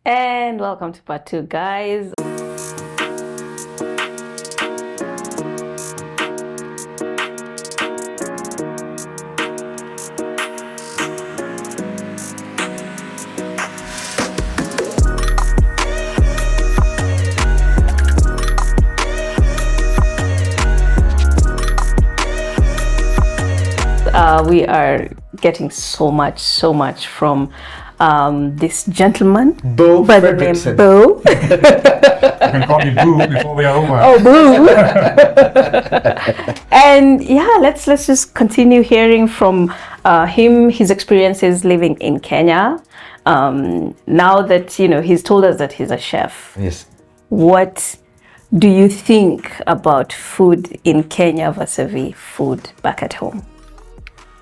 And welcome to part 2, guys. We are getting so much from this gentleman Bo by the name Fredrickson. Bo. You can call me Boo before we are over. Oh, Boo! And yeah, let's just continue hearing from him, his experiences living in Kenya. Now that he's told us that he's a chef. Yes. What do you think about food in Kenya versus food back at home?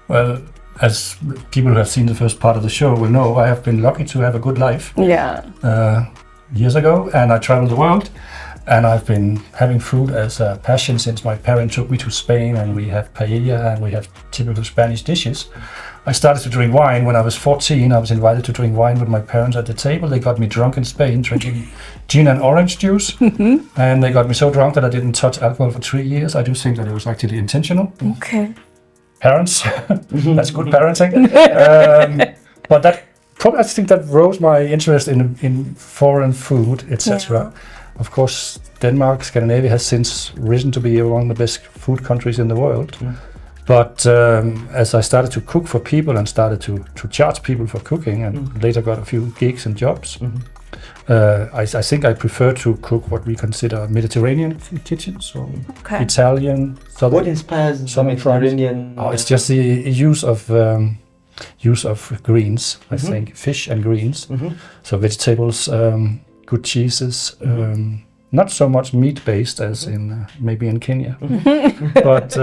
Well, as people who have seen the first part of the show will know, I have been lucky to have a good life Yeah. years ago, and I traveled the world, and I've been having food as a passion since my parents took me to Spain, and we have paella and we have typical Spanish dishes. I started to drink wine when I was 14. I was invited to drink wine with my parents at the table. They got me drunk in Spain, drinking gin and orange juice, and they got me so drunk that I didn't touch alcohol for 3 years. I do think that it was actually intentional. Okay. Parents, that's good parenting. But that probably, I think that rose my interest in foreign food, etc. Yeah. Of course, Denmark, Scandinavia has since risen to be among the best food countries in the world. But as I started to cook for people and started to charge people for cooking, and later got a few gigs and jobs, I think I prefer to cook what we consider Mediterranean food kitchens, or Okay. Italian. What inspires the Southern France. Mediterranean? Oh, it's just the use of greens. I think fish and greens. So vegetables, good cheeses. Not so much meat based as in maybe in Kenya, but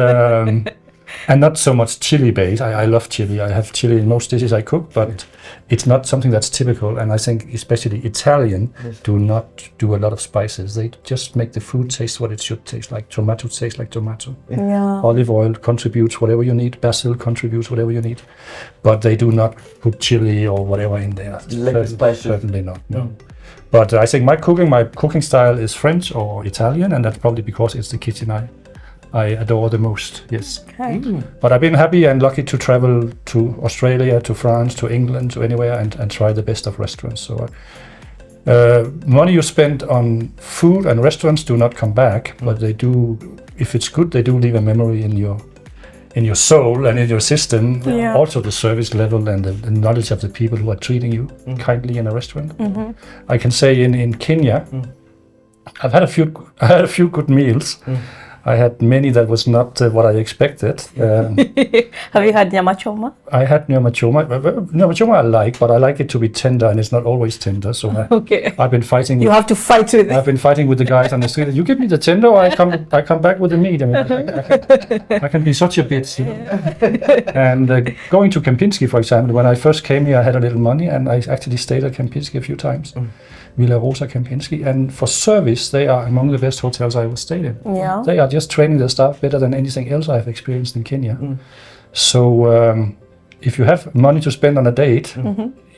and not so much chili based. I love chili. I have chili in most dishes I cook, but it's not something that's typical. And I think especially Italian do not do a lot of spices. They just make the food taste what it should taste like. Tomato tastes like tomato. Yeah. Olive oil contributes whatever you need. Basil contributes whatever you need. But they do not put chili or whatever in there. Like the spices. Certainly not, no. But I think my cooking style is French or Italian, and that's probably because it's the kitchen I adore the most, yes. Okay. But I've been happy and lucky to travel to Australia, to France, to England, to anywhere, and try the best of restaurants. So money you spend on food and restaurants do not come back, but they do, if it's good, they do leave a memory in your soul and in your system. Yeah. Also the service level and the knowledge of the people who are treating you kindly in a restaurant. I can say in Kenya, I've had a few good meals. I had many that was not what I expected. Have you had nyama choma? I had nyama choma. Nyama choma I like, but I like it to be tender, and it's not always tender. So Okay. I've been fighting. You have to fight with I've it. been fighting with the guys on the street. You give me the tender, or I come back with the meat. I mean, I can be such a bitch. And going to Kempinski, for example, when I first came here, I had a little money, and I actually stayed at Kempinski a few times. Villa Rosa Kempinski, and for service, they are among the best hotels I ever stayed in. Yeah. They are just training their staff better than anything else I've experienced in Kenya. So if you have money to spend on a date,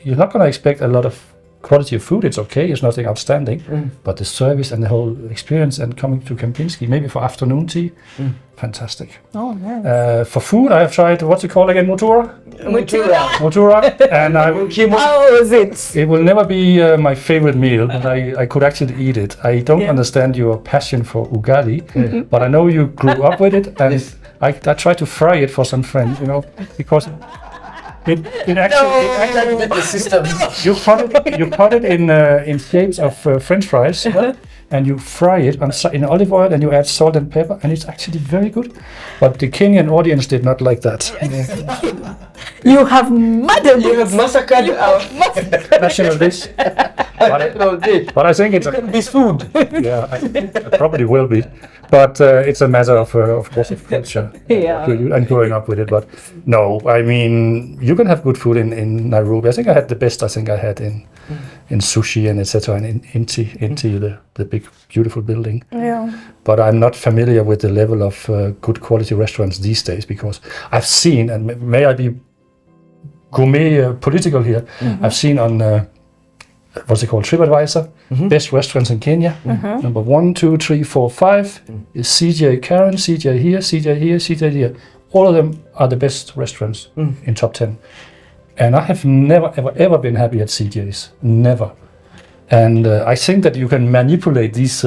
you're not going to expect a lot of quality of food. It's okay, it's nothing outstanding, but the service and the whole experience and coming to Kempinski, maybe for afternoon tea, fantastic. Oh, nice. For food, I have tried, what's it called again, Motura, and How was it? it will never be my favorite meal, but I could actually eat it. I don't understand your passion for Ugali, but I know you grew up with it, and I tried to fry it for some friends, because it actually the system. you cut it in shapes of French fries, and you fry it in olive oil, and you add salt and pepper, and it's actually very good. But the Kenyan audience did not like that. You have murdered You it. have massacred our National dish. national dish. But I think it's This food. yeah, I probably will be. But it's a matter of course, of culture and growing up with it. But no, I mean, you can have good food in Nairobi. I think I had the best. I think I had in sushi and etc. And in Inti, the big beautiful building. Yeah. But I'm not familiar with the level of good quality restaurants these days, because I've seen, and may I be gourmet political here, I've seen on what's it called, TripAdvisor, best restaurants in Kenya. Number 1, 2, 3, 4, 5 is CJ Karen, CJ here, CJ here, CJ here. All of them are the best restaurants in top 10. And I have never, ever been happy at CJ's. Never. And I think that you can manipulate these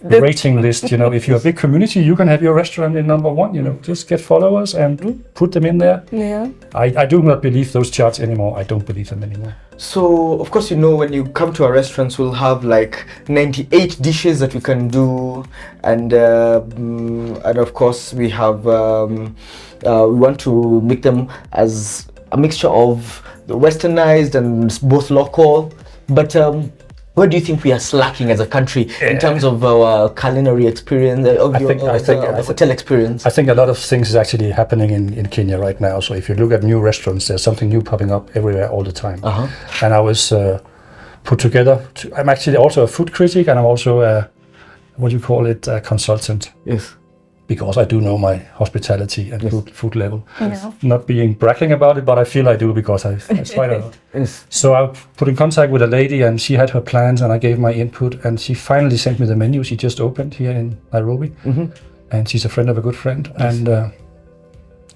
rating list. You know, if you're a big community, you can have your restaurant in number 1. You know, just get followers and put them in there. Yeah. I do not believe those charts anymore. I don't believe them anymore. So, of course, you know, when you come to our restaurants, we'll have like 98 dishes that we can do, and of course, we have we want to make them as a mixture of the westernized and both local. But where do you think we are slacking as a country in terms of our culinary experience, of hotel experience? I think a lot of things is actually happening in Kenya right now. So if you look at new restaurants, there's something new popping up everywhere all the time. And I was put together. I'm actually also a food critic, and I'm also a, what do you call it, a consultant. Yes. Because I do know my hospitality and food level. Yeah. Not being bragging about it, but I feel I do because I tried a lot. Yes. So I put in contact with a lady, and she had her plans, and I gave my input, and she finally sent me the menu. She just opened here in Nairobi, and she's a friend of a good friend, and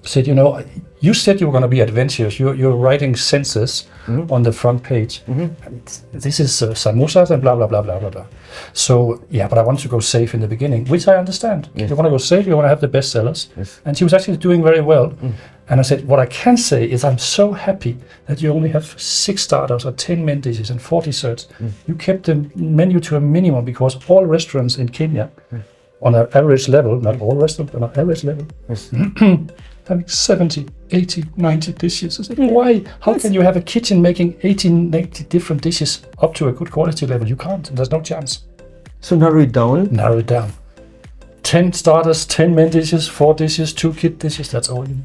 said, you know, you said you were going to be adventurous. You're writing sentences on the front page. And this is samosas and blah, blah, blah, blah, blah, blah. So, yeah, but I want to go safe in the beginning, which I understand. You want to go safe, you want to have the best sellers. And she was actually doing very well. And I said, what I can say is I'm so happy that you only have 6 starters or 10 main dishes and 4 desserts. You kept the menu to a minimum, because all restaurants in Kenya, on an average level, not all restaurants, but on an average level, having 70, 80, 90 dishes. I said, why? How can you have a kitchen making 18, 90 different dishes up to a good quality level? You can't. There's no chance. So narrow it down. Narrow it down. 10 starters, 10 main dishes, 4 dishes, 2 kid dishes. That's all you need.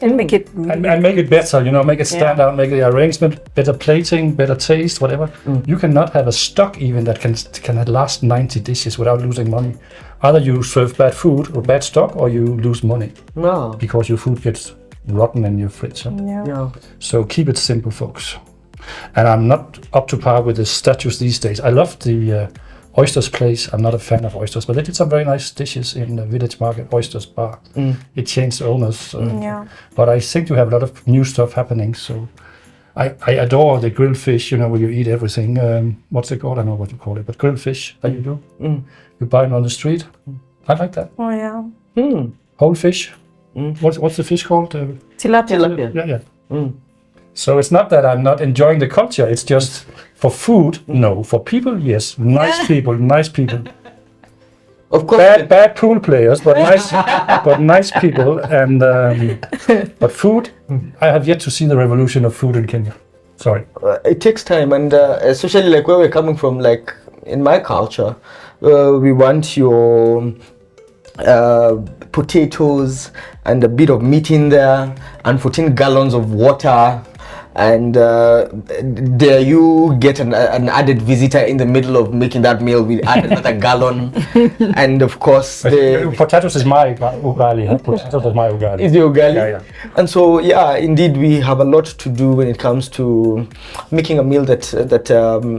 And make it and make it better, you know, make it stand out, make the arrangement, better plating, better taste, whatever. You cannot have a stock even that can last 90 dishes without losing money. Either you serve bad food or bad stock, or you lose money because your food gets rotten in your fridge. Huh? So keep it simple, folks. And I'm not up to par with the statues these days. I love the Oysters place. I'm not a fan of oysters, but they did some very nice dishes in the Village Market Oysters Bar. It changed owners. But I think you have a lot of new stuff happening. So I adore the grilled fish, you know, where you eat everything. What's it called? I don't know what you call it, but grilled fish that you do. You buy it on the street. I like that. Oh, yeah. Whole fish. What's the fish called? Tilapia. Yeah. So it's not that I'm not enjoying the culture. It's just for food, no. For people, yes. Nice people. Of course. Bad pool players, but nice people. And but food, I have yet to see the revolution of food in Kenya. Sorry. It takes time, and especially like where we're coming from, like in my culture, we want your potatoes and a bit of meat in there, and 14 gallons of water. And there you get an added visitor in the middle of making that meal. We add another gallon, and of course potatoes is my ugali. Huh? Potatoes is my ugali. Is the ugali? Yeah. And so indeed we have a lot to do when it comes to making a meal that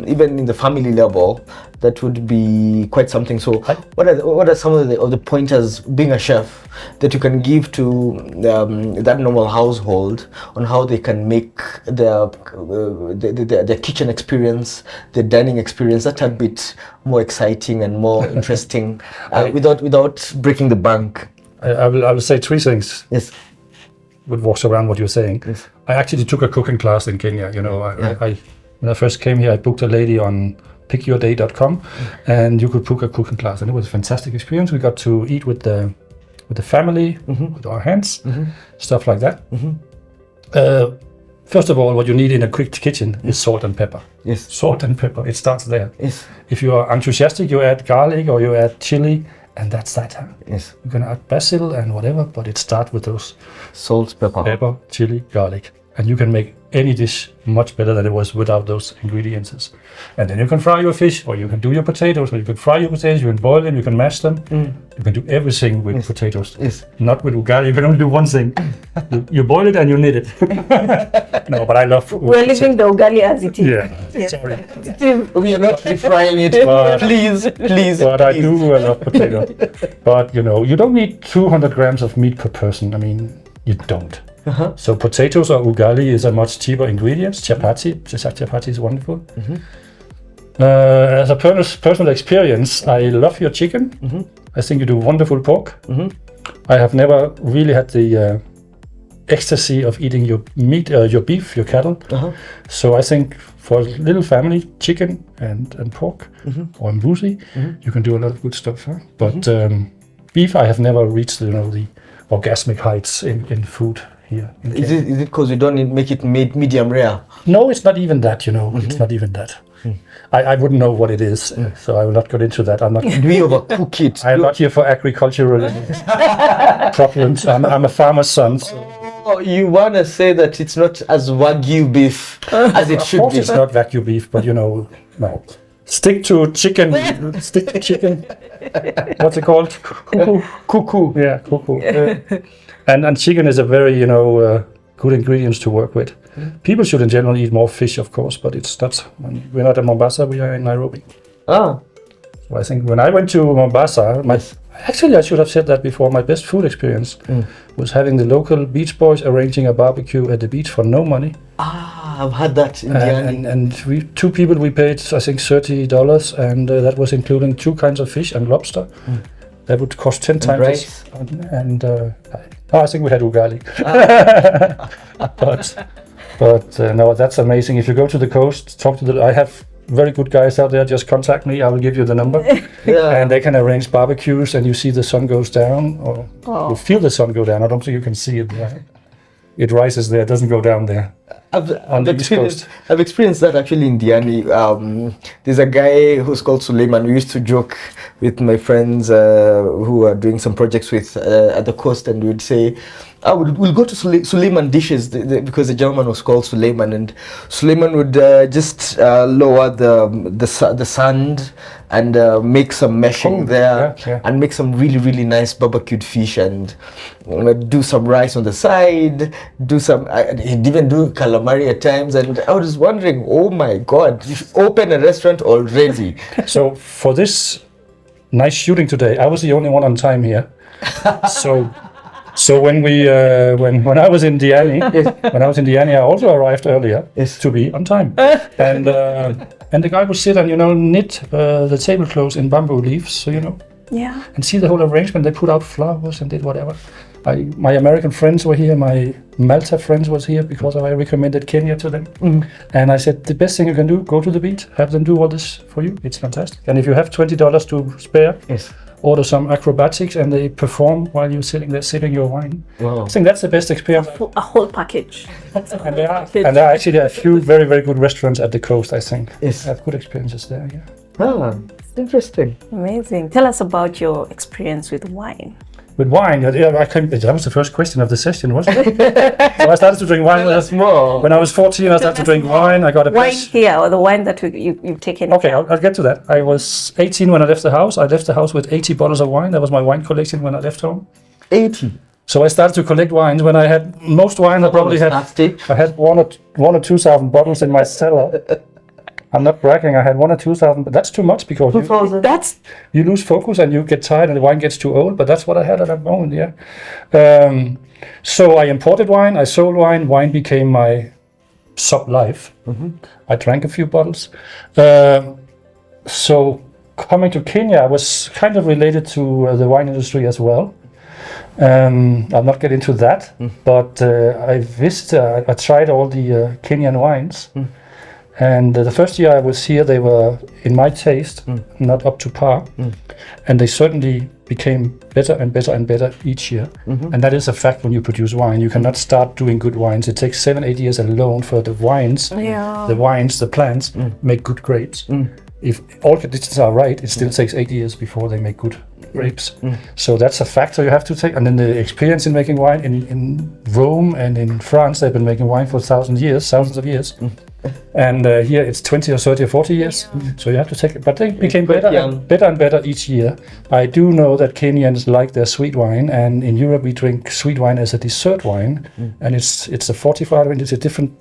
even in the family level, that would be quite something. So what are some of the pointers, being a chef, that you can give to that normal household on how they can make their kitchen experience, the dining experience, that a bit more exciting and more interesting, without breaking the bank? I will say 3 things. Yes. Would walk around what you're saying. Yes. I actually took a cooking class in Kenya. You know, I when I first came here, I booked a lady on pickyourday.com, and you could book a cooking class, and it was a fantastic experience. We got to eat with the family, with our hands, stuff like that. First of all, what you need in a quick kitchen is salt and pepper. Yes. Salt and pepper, it starts there. Yes. If you are enthusiastic, you add garlic or you add chili, and that's that. Yes. You can add basil and whatever, but it starts with those salt, pepper, chili, garlic. And you can make any dish much better than it was without those ingredients. And then you can fry your fish, or you can do your potatoes, or you can fry your potatoes, you can boil them, you can mash them. You can do everything with potatoes. Not with ugali, you can only do one thing. You boil it and you knit it. No, but I love We're leaving the ugali as it is. Yeah, sorry. We are not frying it, please. But I do love potato. But you don't need 200 grams of meat per person. I mean, you don't. So potatoes or ugali is a much cheaper ingredient. Chapati is wonderful. As a personal experience, I love your chicken. I think you do wonderful pork. I have never really had the ecstasy of eating your meat, your beef, your cattle. So I think for a little family, chicken and pork or mbuzi, you can do a lot of good stuff. But beef, I have never reached the orgasmic heights in food here. Is it because you don't make it medium rare? No, it's not even that. It's not even that. I wouldn't know what it is, so I will not get into that. I'm not. Do we overcook it? I'm not here for agricultural problems. I'm a farmer's son. So. Oh, you want to say that it's not as wagyu beef as it should be? Of course, it's not wagyu beef, but no. Stick to chicken. Stick to chicken. What's it called? Cuckoo. Yeah, cuckoo. And chicken is a very good ingredients to work with. People should in general eat more fish, of course, but it's not. We're not in Mombasa. We are in Nairobi. So I think when I went to Mombasa, actually I should have said that before. My best food experience was having the local beach boys arranging a barbecue at the beach for no money. I've had that in Diani. And we two people, we paid I think $30, and that was including 2 kinds of fish and lobster. That would cost 10 times. Rice. And I think we had ugali. But no, that's amazing. If you go to the coast, talk to I have very good guys out there. Just contact me. I will give you the number. And they can arrange barbecues, and you see the sun goes down, or you feel the sun go down. I don't think you can see it there. It rises there, it doesn't go down there. I've experienced that actually in Diani. There's a guy who's called Suleiman. We used to joke with my friends who are doing some projects with at the coast, and we'd say, we'll go to Suleiman dishes because the gentleman was called Suleiman, and Suleiman would just lower the sand and make some meshing there and make some really, really nice barbecued fish, and do some rice on the side, he'd even do calamari at times, and I was wondering, oh my God, you've opened a restaurant already. So for this nice shooting today, I was the only one on time here. So when we when I was in Diani, I also arrived earlier to be on time. And the guy would sit and knit the tablecloths in bamboo leaves, so and see the whole arrangement. They put out flowers and did whatever. My American friends were here, my Malta friends was here because I recommended Kenya to them. And I said, the best thing you can do, go to the beach, have them do all this for you. It's fantastic. And if you have $20 to spare, order some acrobatics, and they perform while you're sitting there sipping your wine. Wow. I think that's the best experience. A whole package. And there are actually a few very, very good restaurants at the coast, I think. I have good experiences there, It's interesting. Amazing. Tell us about your experience with wine. With wine, that was the first question of the session, wasn't it? So I started to drink wine when I was 14. I started to drink wine. I got a wine here, or the wine that you've taken. Okay, I'll get to that. I was 18 when I left the house. I left the house with 80 bottles of wine. That was my wine collection when I left home. 80. So I started to collect wines. When I had most wine, I probably had one or 2,000 bottles in my cellar. I'm not bragging. I had 1,000 or 2,000, but that's too much because you lose focus and you get tired and the wine gets too old. But that's what I had at that moment. So I imported wine. I sold wine. Wine became my sub-life. I drank a few bottles. So coming to Kenya, I was kind of related to the wine industry as well. I'll not get into that, but I tried all the Kenyan wines. And the first year I was here, they were, in my taste, not up to par. And they certainly became better and better and better each year. And that is a fact when you produce wine. You cannot start doing good wines. It takes 7-8 years alone for the wines, the plants, make good grapes. If all conditions are right, it still takes 8 years before they make good grapes. So that's a factor you have to take. And then the experience in making wine in Rome and in France, they've been making wine for thousands of years. And here it's 20 or 30 or 40 years. So you have to take it. But they became better and better each year. I do know that Kenyans like their sweet wine, and in Europe we drink sweet wine as a dessert wine, and it's a fortified wine. It's a different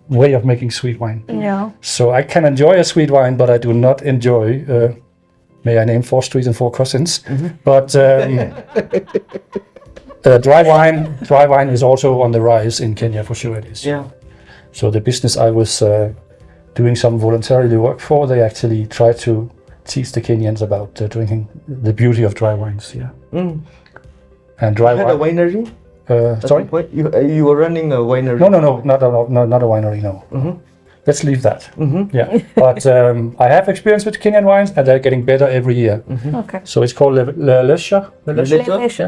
way of making sweet wine. Yeah. So I can enjoy a sweet wine, but I do not enjoy. May I name 4 streets and 4 cousins? But dry wine is also on the rise in Kenya for sure. It is. Yeah. So the business I was doing some voluntarily work for, they actually try to teach the Kenyans about drinking the beauty of dry wines. Yeah. And dry You had a wine. winery? Sorry. You were running a winery? No, not a winery. No. Let's leave that. Yeah, but I have experience with Kenyan wines, and they're getting better every year. Okay. So it's called Lesha.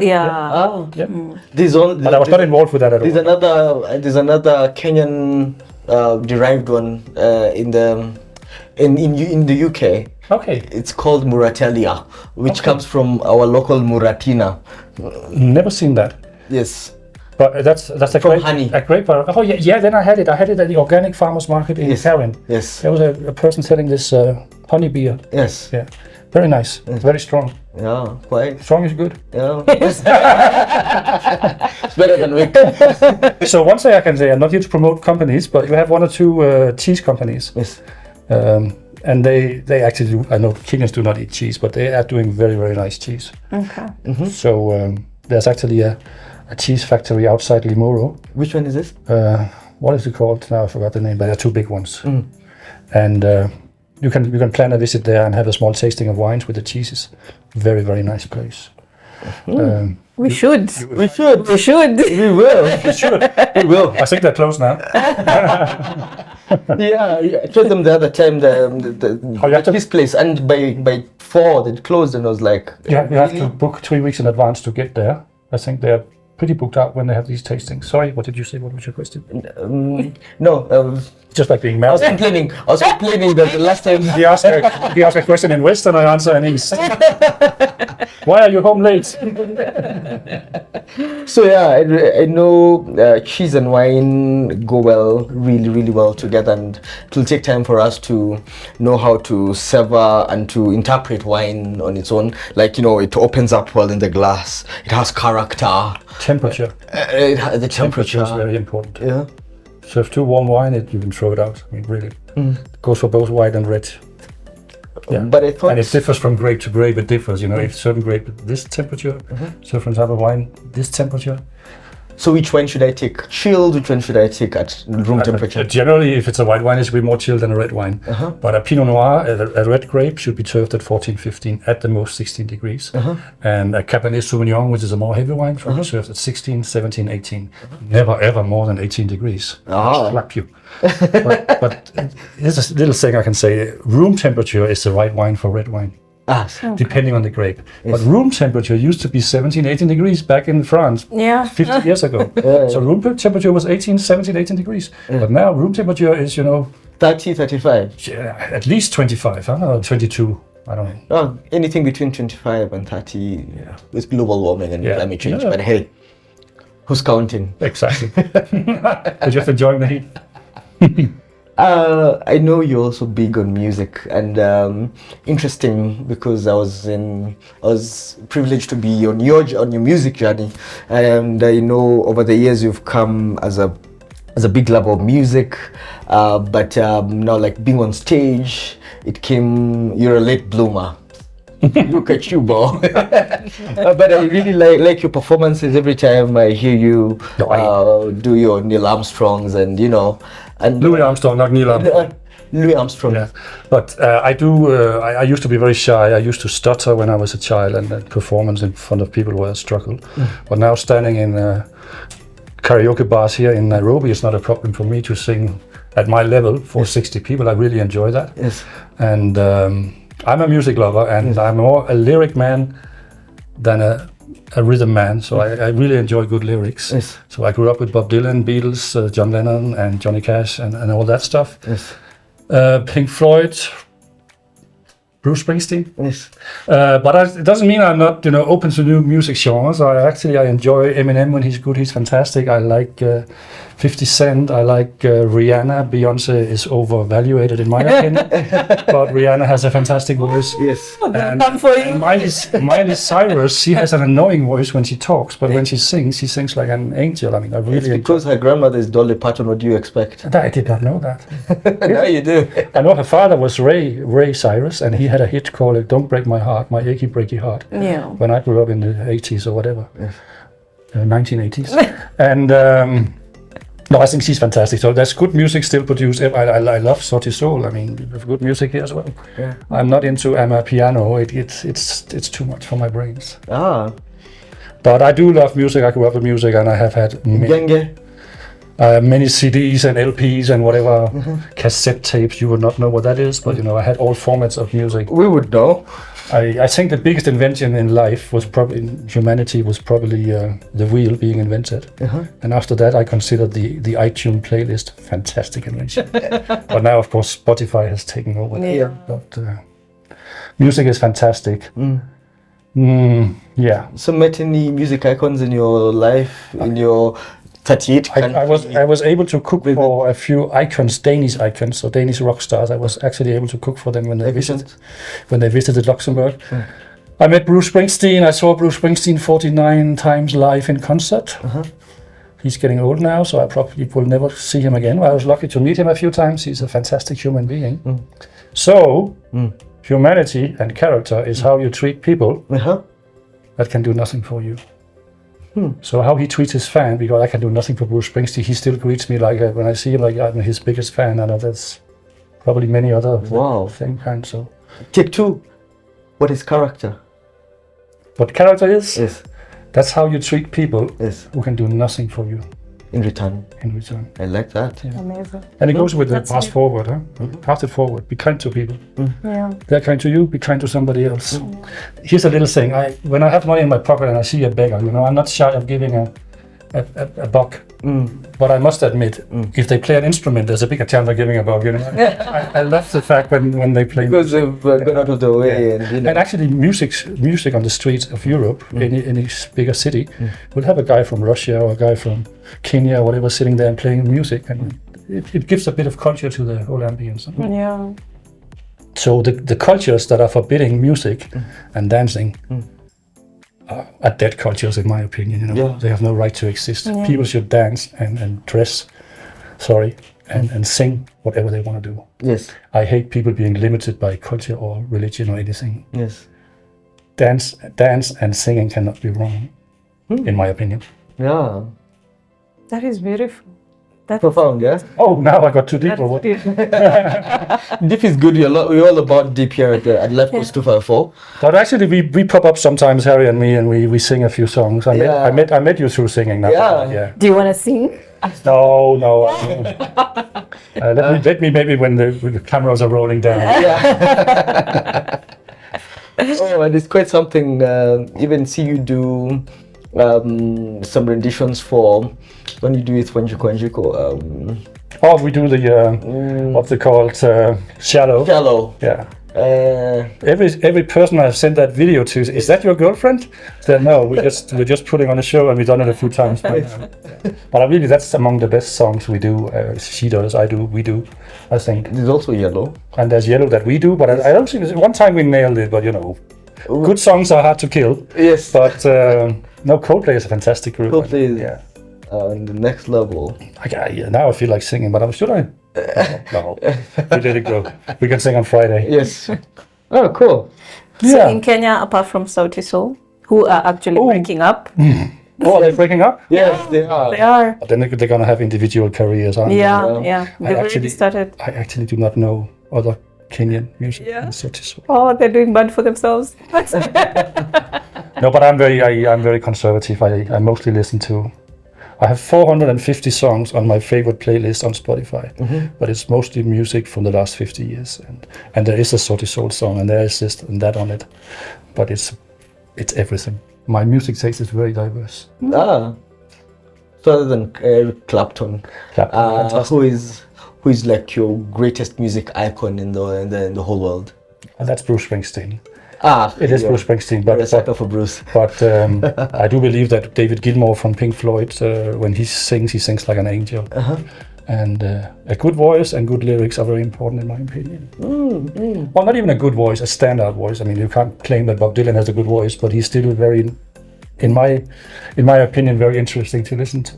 Yeah. Oh, Yeah. But I was not involved with that at all. There's another Kenyan derived one in the UK. Okay. It's called Muratelia, which comes from our local Muratina. Never seen that. Yes. But that's a From great honey. a great part. Oh yeah. Then I had it at the organic farmers market in Karen. Yes. There was a person selling this honey beer. Yes. Yeah. Very nice. Very strong. Yeah. Quite. Strong is good. Yeah. It's better than weak. So one thing I can say, I'm not here to promote companies, but you have 1 or 2 cheese companies. Yes. And they actually do. I know Kenyans do not eat cheese, but they are doing very, very nice cheese. Okay. So there's actually a cheese factory outside Limuru. Which one is this? What is it called? Now I forgot the name, but there are 2 big ones. And you can plan a visit there and have a small tasting of wines with the cheeses. Very, very nice place. We should. We should. We should. We will. We should. We will. I think they're closed now. Yeah, I told them the other time you have to- this place, and by 4 they closed, and I was like, Yeah, you have to book 3 weeks in advance to get there. I think they're pretty booked out when they have these tastings. Sorry, what did you say? What was your question? No, Just like being I was married. complaining that the last time. He asked a question in West and I answer in East. Why are you home late? So yeah, I know cheese and wine go really, really well together, and it will take time for us to know how to savor and to interpret wine on its own. Like, it opens up well in the glass. It has character. Temperature. The temperature. is very important. Yeah. So if too warm wine, you can throw it out. I mean, really. It goes for both white and red. Yeah. But I thought. And it differs from grape to grape. It differs, if certain grape this temperature, certain type of wine this temperature. So which wine should I take? Chilled? Which one should I take at room temperature? Generally, if it's a white wine, it should be more chilled than a red wine. But a Pinot Noir, a red grape, should be served at 14, 15, at the most 16 degrees. And a Cabernet Sauvignon, which is a more heavy wine, should be served at 16, 17, 18. Never ever more than 18 degrees. Slap you. but here's a little thing I can say. Room temperature is the right wine for red wine. Depending on the grape. But room temperature used to be 17, 18 degrees back in France 50 years ago. So room temperature was 17, 18 degrees. But now room temperature is, 30, 35. at least 25, 22. I don't know. Oh, anything between 25 and 30 with global warming and climate change. But hey, who's counting? Exactly. You're just enjoying the heat. I know you're also big on music, and interesting because I was privileged to be on your music journey, and I know over the years you've come as a big lover of music, but now like being on stage, you're a late bloomer. Look at you, bro. But I really like your performances every time I hear you do your Neil Armstrongs and Louis Armstrong, not Neil Armstrong. Louis Armstrong. Yeah, but I used to be very shy. I used to stutter when I was a child, and performance in front of people was a struggle. But now standing in karaoke bars here in Nairobi is not a problem for me to sing at my level for 60 people. I really enjoy that. Yes. And I'm a music lover, and I'm more a lyric man than a rhythm man. So I really enjoy good lyrics. Yes. So I grew up with Bob Dylan, Beatles, John Lennon, and Johnny Cash, and all that stuff. Yes. Pink Floyd, Bruce Springsteen. Yes. But it doesn't mean I'm not, open to new music genres. I enjoy Eminem when he's good. He's fantastic. I like 50 Cent. I like Rihanna. Beyonce is overvaluated in my opinion, but Rihanna has a fantastic voice. Yes. Come for you. Miley Cyrus, she has an annoying voice when she talks, but when she sings like an angel. I mean, I really It's because her grandmother is Dolly Parton. What do you expect? I did not know that. Now you do. I know her father was Ray Cyrus, and he had a hit called "Don't Break My Heart, My Achy Breaky Heart." Yeah. When I grew up in the 80s or whatever, 1980s, and no, I think she's fantastic. So there's good music still produced. I love Sauti Soul. I mean, there's good music here as well. Yeah. I'm not into Amapiano. It's too much for my brains. Ah. But I do love music. I grew up with music, and I have had many CDs and LPs and whatever cassette tapes. You would not know what that is, but I had all formats of music. We would know. I think the biggest invention in life was probably in humanity was probably the wheel being invented, and after that I considered the iTunes playlist fantastic invention. But now of course Spotify has taken over. Yeah. But music is fantastic. Yeah. So met any music icons in your life, in your 38 I was able to cook for a few icons, Danish icons, so Danish rock stars. I was actually able to cook for them when they visited Luxembourg. I met Bruce Springsteen. I saw Bruce Springsteen 49 times live in concert. He's getting old now, so I probably will never see him again. I was lucky to meet him a few times. He's a fantastic human being. So, humanity and character is how you treat people that can do nothing for you. So how he treats his fan, because I can do nothing for Bruce Springsteen, he still greets me like when I see him, like I'm his biggest fan. I know there's probably many other of the same kind. So take two. What is character? What character is? Yes. That's how you treat people who can do nothing for you. In return. I like that. Yeah. Amazing. And it goes with the pass forward, Pass it forward. Be kind to people. Yeah. They're kind to you, be kind to somebody else. Here's a little thing. When I have money in my pocket and I see a beggar, I'm not shy of giving a buck. But I must admit, if they play an instrument, there's a bigger chance of giving a buck. I love the fact when they play. Because they've gone out of the way. And actually, music on the streets of Europe, any bigger city, will have a guy from Russia or a guy from Kenya or whatever sitting there and playing music. And it gives a bit of culture to the whole ambience. Yeah. So the cultures that are forbidding music and dancing are dead cultures, in my opinion. They have no right to exist. People should dance and dress, and sing whatever they want to do. Yes. I hate people being limited by culture or religion or anything. Yes. Dance and singing cannot be wrong, in my opinion. Yeah. That is beautiful. That's profound, yeah? Oh, now I got too deep. Or what? Deep is good. We're all about deep here at Left Coast 254. But actually, we pop up sometimes, Harry and me, and we sing a few songs. I met you through singing now. Yeah. Do you want to sing? No. Let me maybe when the cameras are rolling down. Yeah. Oh, and it's quite something. Even see you do some renditions for when you do it Wanjiko. We do the what's it called? Shallow. Shallow. Yeah. Every person I've sent that video to, is that your girlfriend? Said, no, we're just putting on a show and we've done it a few times. But really, that's among the best songs we do. She does, I do, we do, I think. There's also Yellow. And there's Yellow that we do, but I don't think one time we nailed it. But good songs are hard to kill. Yes. But no, Coldplay is a fantastic group. Coldplay is on the next level. Now I feel like singing, but should I? No, we let it go. We can sing on Friday. Yes. Oh, cool. So in Kenya, apart from Sauti Sol, who are actually breaking up. Oh, are they breaking up? Yes, they are. They are. But then they're going to have indivial careers, aren't they? Yeah. They've already started. I actually do not know other Kenyan music. Yeah. Sauti Sol. Oh, they're doing bad for themselves. No, but I'm very conservative. I mostly listen to. I have 450 songs on my favorite playlist on Spotify, but it's mostly music from the last 50 years, and there is a Sauti Sol song, and there is this and that on it, but it's everything. My music taste is very diverse. So other than Eric Clapton, who is like your greatest music icon in the whole world? And that's Bruce Springsteen. It is Bruce Springsteen, but a sucker for Bruce. But I do believe that David Gilmour from Pink Floyd, when he sings like an angel. And a good voice and good lyrics are very important in my opinion. Well, not even a good voice, a standout voice. I mean, you can't claim that Bob Dylan has a good voice, but he's still very, in my opinion, very interesting to listen to.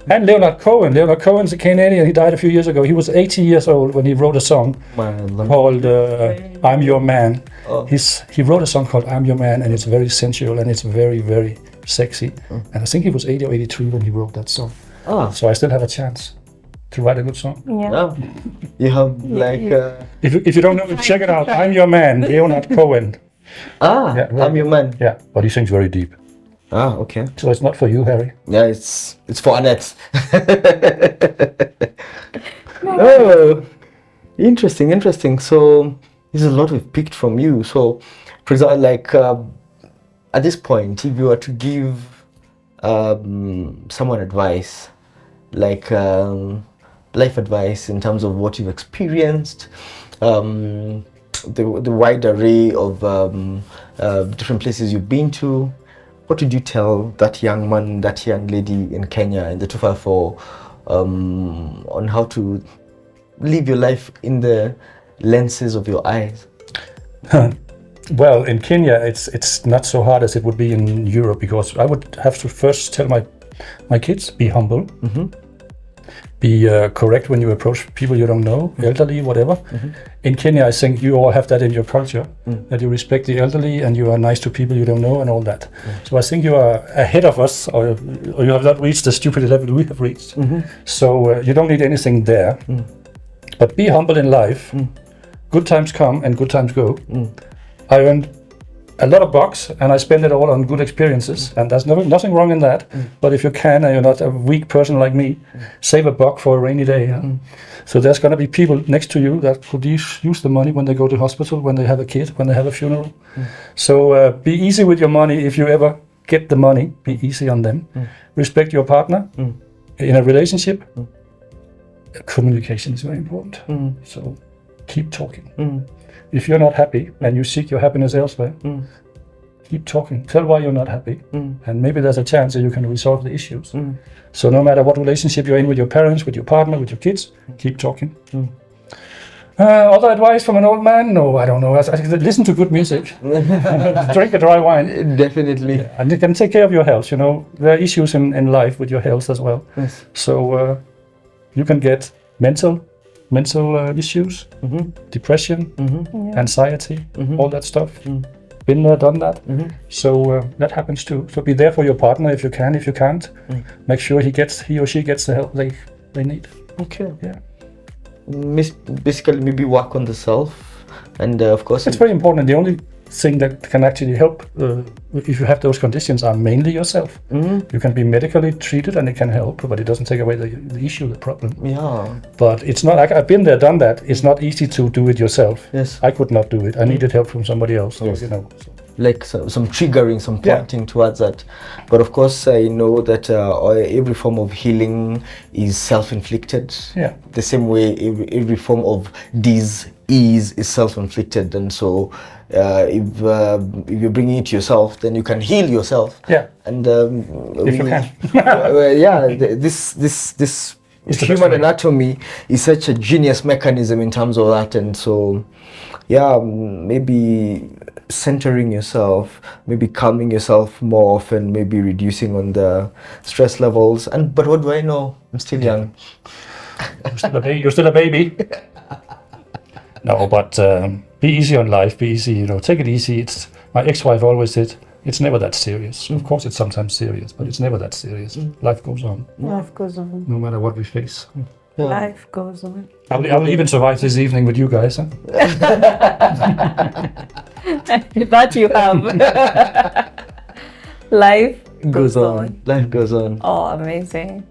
And Leonard Cohen's a Canadian. He died a few years ago. He was 80 years old when he wrote a song called "I'm Your Man." He wrote a song called "I'm Your Man," and it's very sensual and it's very, very sexy. And I think he was 80 or 83 when he wrote that song. So I still have a chance to write a good song. Yeah. You have like... If you don't know it, check it out. I'm Your Man, Leonard Cohen. Yeah, I'm Your Man. Yeah, but he sings very deep. Okay. So it's not for you, Harry. Yeah, it's for Annette. Oh, interesting. So there's a lot we've picked from you. So, for example, like at this point, if you were to give someone advice, like life advice in terms of what you've experienced, the wide array of different places you've been to, what would you tell that young man, that young lady in Kenya in the 254 on how to live your life in the lenses of your eyes? Well, in Kenya, it's not so hard as it would be in Europe, because I would have to first tell my kids, be humble, be correct when you approach people you don't know, elderly, whatever. In Kenya, I think you all have that in your culture, that you respect the elderly and you are nice to people you don't know and all that. So I think you are ahead of us, or you have not reached the stupid level we have reached. So you don't need anything there. But be humble in life. Good times come and good times go. I earned a lot of bucks and I spend it all on good experiences, and there's nothing wrong in that. But if you can, and you're not a weak person like me, save a buck for a rainy day. So there's going to be people next to you that could use the money when they go to hospital, when they have a kid, when they have a funeral. So be easy with your money. If you ever get the money, be easy on them. Respect your partner in a relationship. Communication is very important. So keep talking. If you're not happy and you seek your happiness elsewhere, keep talking. Tell why you're not happy, and maybe there's a chance that you can resolve the issues. So no matter what relationship you're in with your parents, with your partner, with your kids, keep talking. Other advice from an old man? No, I don't know. I listen to good music. Drink a dry wine. Definitely. Yeah, and you can take care of your health. You know, there are issues in life with your health as well. So you can get mental issues, depression, anxiety, all that stuff. Been there, done that. So that happens too. So be there for your partner if you can. If you can't, make sure he or she gets the help they need. Okay. Yeah. Basically, maybe work on the self, and of course, it's very important. The only thing that can actually help if you have those conditions are mainly yourself. You can be medically treated and it can help, but it doesn't take away the issue, the problem. But it's not, I've been there, done that. It's not easy to do it yourself. I could not do it. I needed help from somebody else. So, you know, like some triggering, some pointing towards that. But of course, I know that every form of healing is self-inflicted. The same way every form of disease is self-inflicted, and so if you're bringing it to yourself, then you can heal yourself. And if you can. This human anatomy is such a genius mechanism in terms of that, and so maybe centering yourself, maybe calming yourself more often, maybe reducing on the stress levels. But what do I know? I'm still young. You're still a baby. No, but be easy on life. Be easy. You know, take it easy. It's my ex-wife always said, it's never that serious. Of course, it's sometimes serious, but it's never that serious. Life goes on. Life goes on. No matter what we face. Life goes on. I will even survive this evening with you guys. Huh? That you have. Life goes on. Life goes on. Oh, amazing.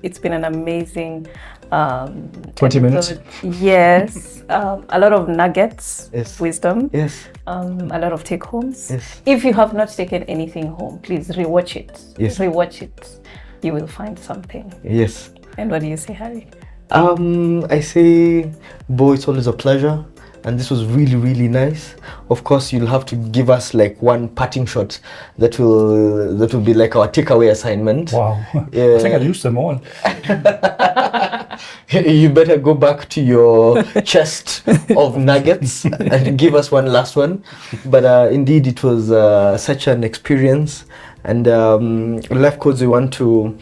It's been an amazing 20 minutes. Yes. A lot of nuggets, wisdom. A lot of take homes. If you have not taken anything home, please rewatch it. Rewatch it. You will find something. And what do you say, Harry? I say, Bo, it's always a pleasure. and this was really, really nice. Of course, you'll have to give us like one parting shot that will be like our takeaway assignment. Wow. I think I'll use them all. You better go back to your chest of nuggets and give us one last one. But indeed, it was such an experience. And Life Codes, we want to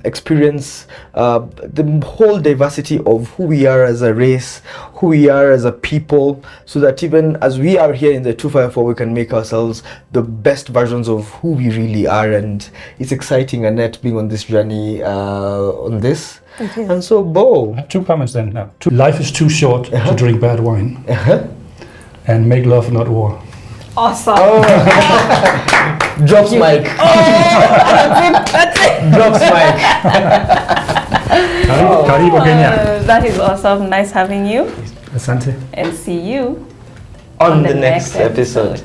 experience the whole diversity of who we are as a race, who we are as a people, so that even as we are here in the 254, we can make ourselves the best versions of who we really are. And it's exciting, Annette, being on this journey on this. And so, Bo. I have 2 comments then now. Life is too short to drink bad wine. And make love, not war. Awesome. Drops mic. That's it. Drops mic. Karibu Kenya. That is awesome. Nice having you. Asante. And see you on the next episode.